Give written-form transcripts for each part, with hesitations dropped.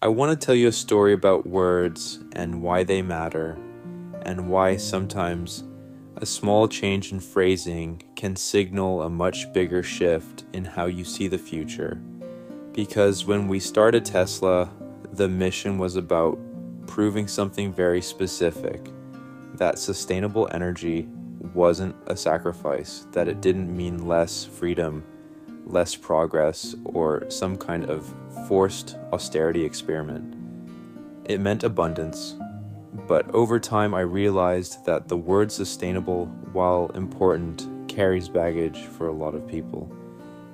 I want to tell you a story about words and why they matter, and why sometimes a small change in phrasing can signal a much bigger shift in how you see the future. Because when we started Tesla, the mission was about proving something very specific, that sustainable energy wasn't a sacrifice, that it didn't mean less freedom, less progress, or some kind of forced austerity experiment. It meant abundance, but over time I realized that the word sustainable, while important, carries baggage for a lot of people.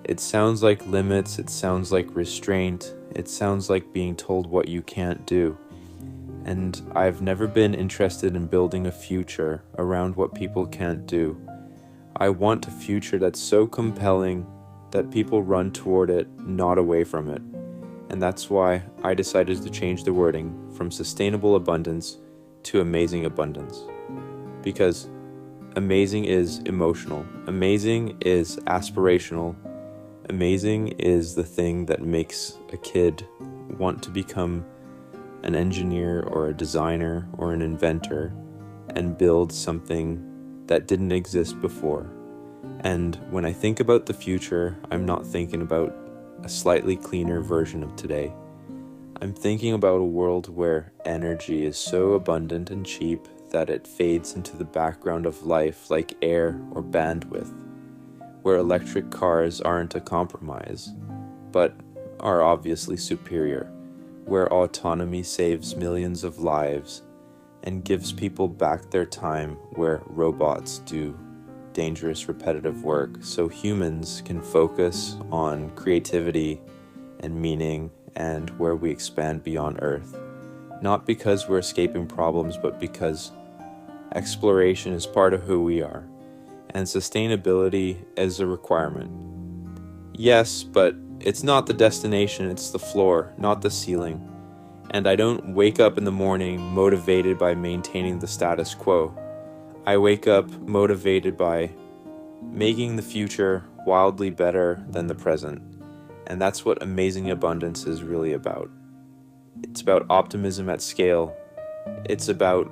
It sounds like limits, it sounds like restraint, it sounds like being told what you can't do. And I've never been interested in building a future around what people can't do. I want a future that's so compelling that people run toward it, not away from it. And that's why I decided to change the wording from sustainable abundance to amazing abundance. Because amazing is emotional, amazing is aspirational, amazing is the thing that makes a kid want to become an engineer or a designer or an inventor and build something that didn't exist before. And when I think about the future, I'm not thinking about a slightly cleaner version of today. I'm thinking about a world where energy is so abundant and cheap that it fades into the background of life like air or bandwidth, where electric cars aren't a compromise, but are obviously superior, where autonomy saves millions of lives and gives people back their time where robots do dangerous repetitive work, so humans can focus on creativity and meaning, and where we expand beyond Earth. Not because we're escaping problems, but because exploration is part of who we are, and sustainability is a requirement. Yes, but it's not the destination, it's the floor, not the ceiling. And I don't wake up in the morning motivated by maintaining the status quo. I wake up motivated by making the future wildly better than the present. And that's what amazing abundance is really about. It's about optimism at scale. It's about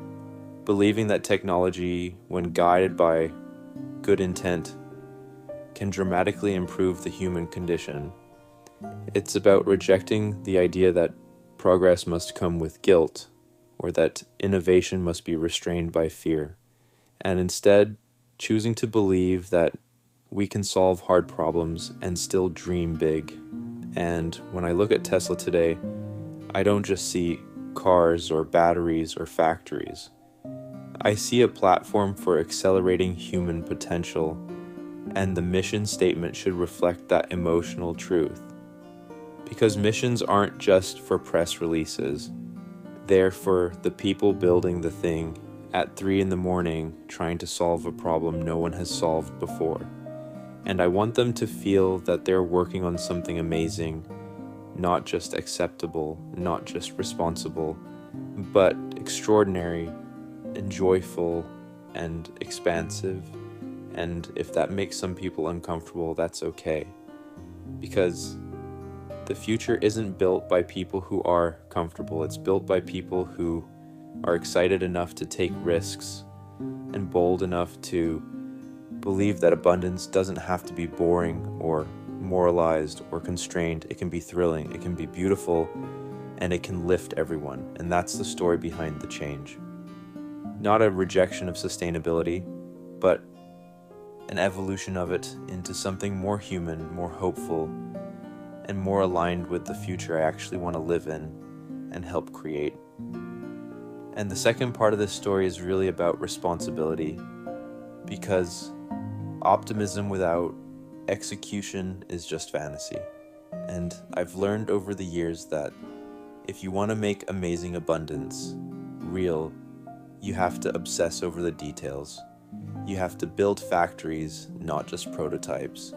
believing that technology, when guided by good intent, can dramatically improve the human condition. It's about rejecting the idea that progress must come with guilt, or that innovation must be restrained by fear, and instead choosing to believe that we can solve hard problems and still dream big. And when I look at Tesla today, I don't just see cars or batteries or factories. I see a platform for accelerating human potential, and the mission statement should reflect that emotional truth. Because missions aren't just for press releases, they're for the people building the thing at 3 a.m. trying to solve a problem no one has solved before. And I want them to feel that they're working on something amazing, not just acceptable, not just responsible, but extraordinary and joyful and expansive. And if that makes some people uncomfortable, that's okay. Because the future isn't built by people who are comfortable. It's built by people who are excited enough to take risks and bold enough to believe that abundance doesn't have to be boring or moralized or constrained. It can be thrilling, it can be beautiful, and it can lift everyone. And that's the story behind the change. Not a rejection of sustainability, but an evolution of it into something more human, more hopeful, and more aligned with the future I actually want to live in and help create. And the second part of this story is really about responsibility, because optimism without execution is just fantasy. And I've learned over the years that if you want to make amazing abundance real, you have to obsess over the details. You have to build factories, not just prototypes.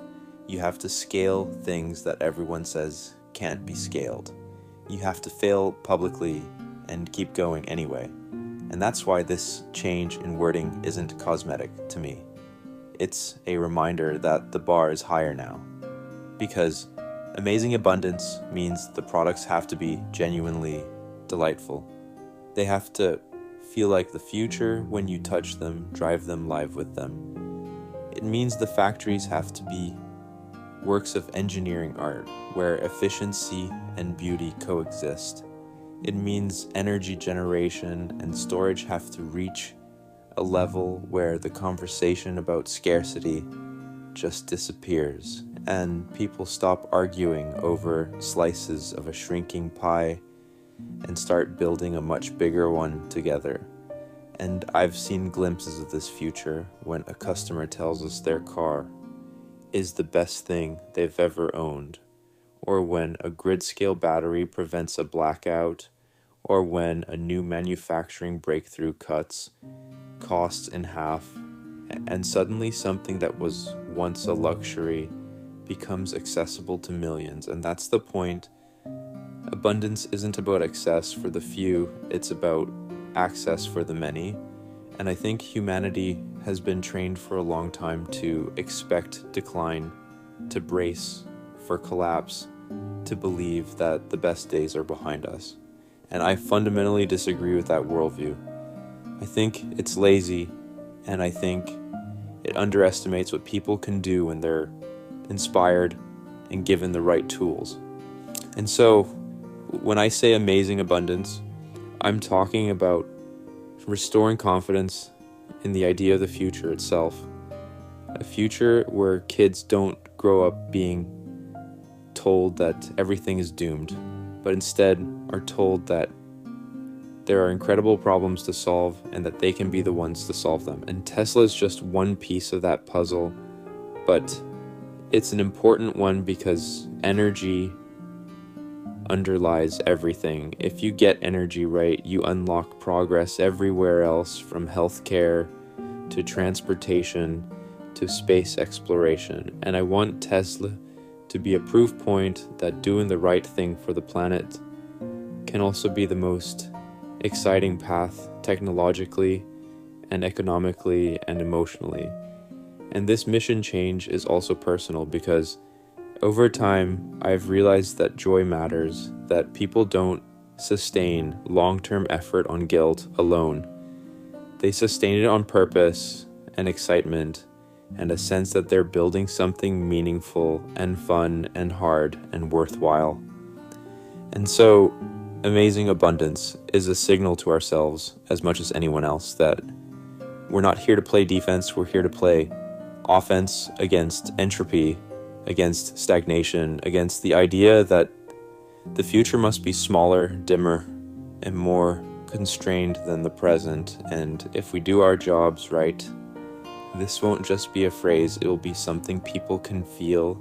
You have to scale things that everyone says can't be scaled. You have to fail publicly and keep going anyway. And that's why this change in wording isn't cosmetic to me. It's a reminder that the bar is higher now. Because Amazing abundance means the products have to be genuinely delightful. They have to feel like the future when you touch them, drive them live with them. It means the factories have to be works of engineering art where efficiency and beauty coexist. It means energy generation and storage have to reach a level where the conversation about scarcity just disappears and people stop arguing over slices of a shrinking pie and start building a much bigger one together. And I've seen glimpses of this future when a customer tells us their car is the best thing they've ever owned, or when a grid-scale battery prevents a blackout, or when a new manufacturing breakthrough cuts costs in half, and suddenly something that was once a luxury becomes accessible to millions. And that's the point. Abundance isn't about excess for the few, it's about access for the many. And I think humanity has been trained for a long time to expect decline, to brace for collapse, to believe that the best days are behind us. And I fundamentally disagree with that worldview. I think it's lazy, and I think it underestimates what people can do when they're inspired and given the right tools. And so, when I say amazing abundance, I'm talking about restoring confidence in the idea of the future itself. A future where kids don't grow up being told that everything is doomed, but instead are told that there are incredible problems to solve and that they can be the ones to solve them. And Tesla is just one piece of that puzzle, but it's an important one because energy underlies everything. If you get energy right, you unlock progress everywhere else, from healthcare to transportation to space exploration. And I want Tesla to be a proof point that doing the right thing for the planet can also be the most exciting path technologically and economically and emotionally. And this mission change is also personal because over time, I've realized that joy matters, that people don't sustain long-term effort on guilt alone. They sustain it on purpose and excitement and a sense that they're building something meaningful and fun and hard and worthwhile. And so, amazing abundance is a signal to ourselves as much as anyone else that we're not here to play defense, we're here to play offense against entropy, against stagnation, against the idea that the future must be smaller, dimmer, and more constrained than the present. And if we do our jobs right, this won't just be a phrase, it will be something people can feel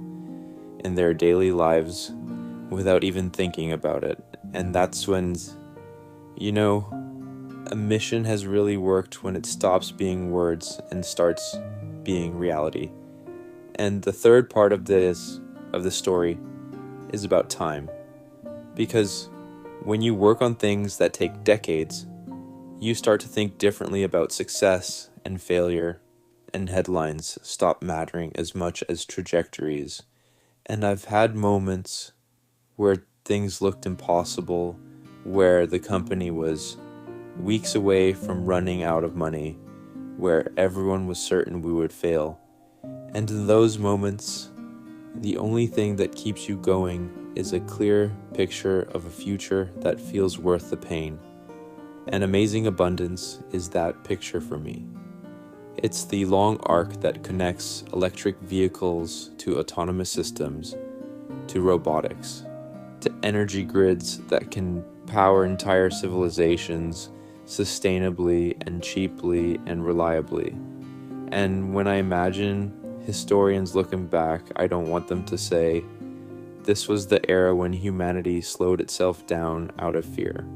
in their daily lives without even thinking about it. And that's when, a mission has really worked when it stops being words and starts being reality. And the third part of the story is about time. Because when you work on things that take decades, you start to think differently about success and failure, and headlines stop mattering as much as trajectories. And I've had moments where things looked impossible, where the company was weeks away from running out of money, where everyone was certain we would fail. And in those moments, the only thing that keeps you going is a clear picture of a future that feels worth the pain. And amazing abundance is that picture for me. It's the long arc that connects electric vehicles to autonomous systems, to robotics, to energy grids that can power entire civilizations sustainably and cheaply and reliably. And when I imagine historians looking back, I don't want them to say, this was the era when humanity slowed itself down out of fear.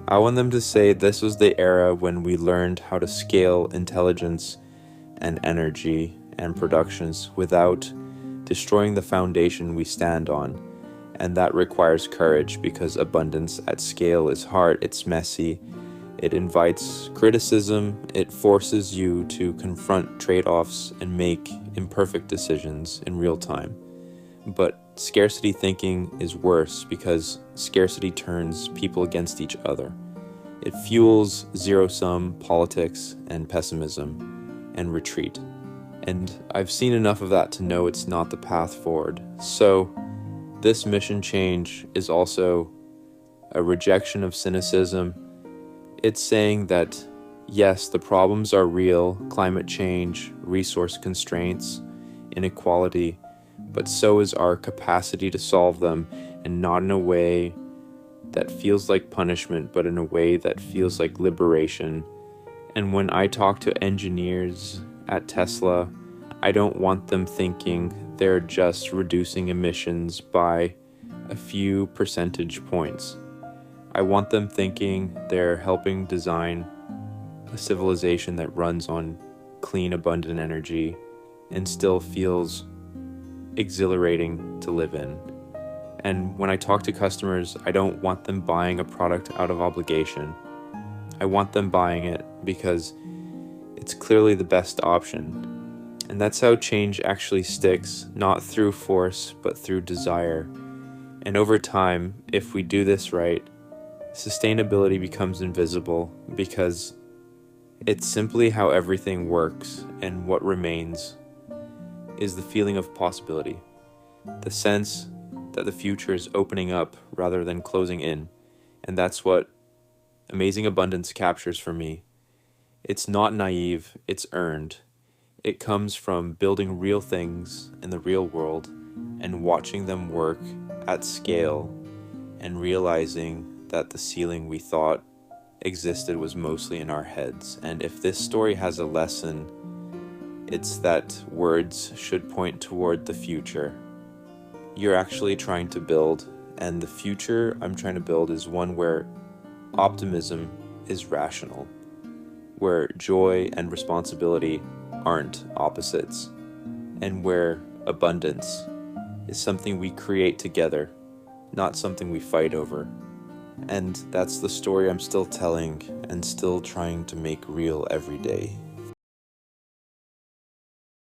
I want them to say this was the era when we learned how to scale intelligence and energy and productions without destroying the foundation we stand on. And that requires courage because abundance at scale is hard, it's messy, it invites criticism, it forces you to confront trade-offs and make imperfect decisions in real time. But scarcity thinking is worse because scarcity turns people against each other. It fuels zero-sum politics and pessimism and retreat. And I've seen enough of that to know it's not the path forward. So this mission change is also a rejection of cynicism. It's saying that, yes, the problems are real: climate change, resource constraints, inequality, but so is our capacity to solve them, and not in a way that feels like punishment, but in a way that feels like liberation. And when I talk to engineers at Tesla, I don't want them thinking they're just reducing emissions by a few percentage points. I want them thinking they're helping design a civilization that runs on clean, abundant energy and still feels exhilarating to live in. And when I talk to customers, I don't want them buying a product out of obligation. I want them buying it because it's clearly the best option. And that's how change actually sticks, not through force, but through desire. And over time, if we do this right, sustainability becomes invisible because it's simply how everything works, and what remains is the feeling of possibility, the sense that the future is opening up rather than closing in. And that's what amazing abundance captures for me. It's not naive, it's earned. It comes from building real things in the real world and watching them work at scale and realizing that the ceiling we thought existed was mostly in our heads. And if this story has a lesson, it's that words should point toward the future you're actually trying to build, and the future I'm trying to build is one where optimism is rational, where joy and responsibility aren't opposites, and where abundance is something we create together, not something we fight over. And that's the story I'm still telling and still trying to make real every day.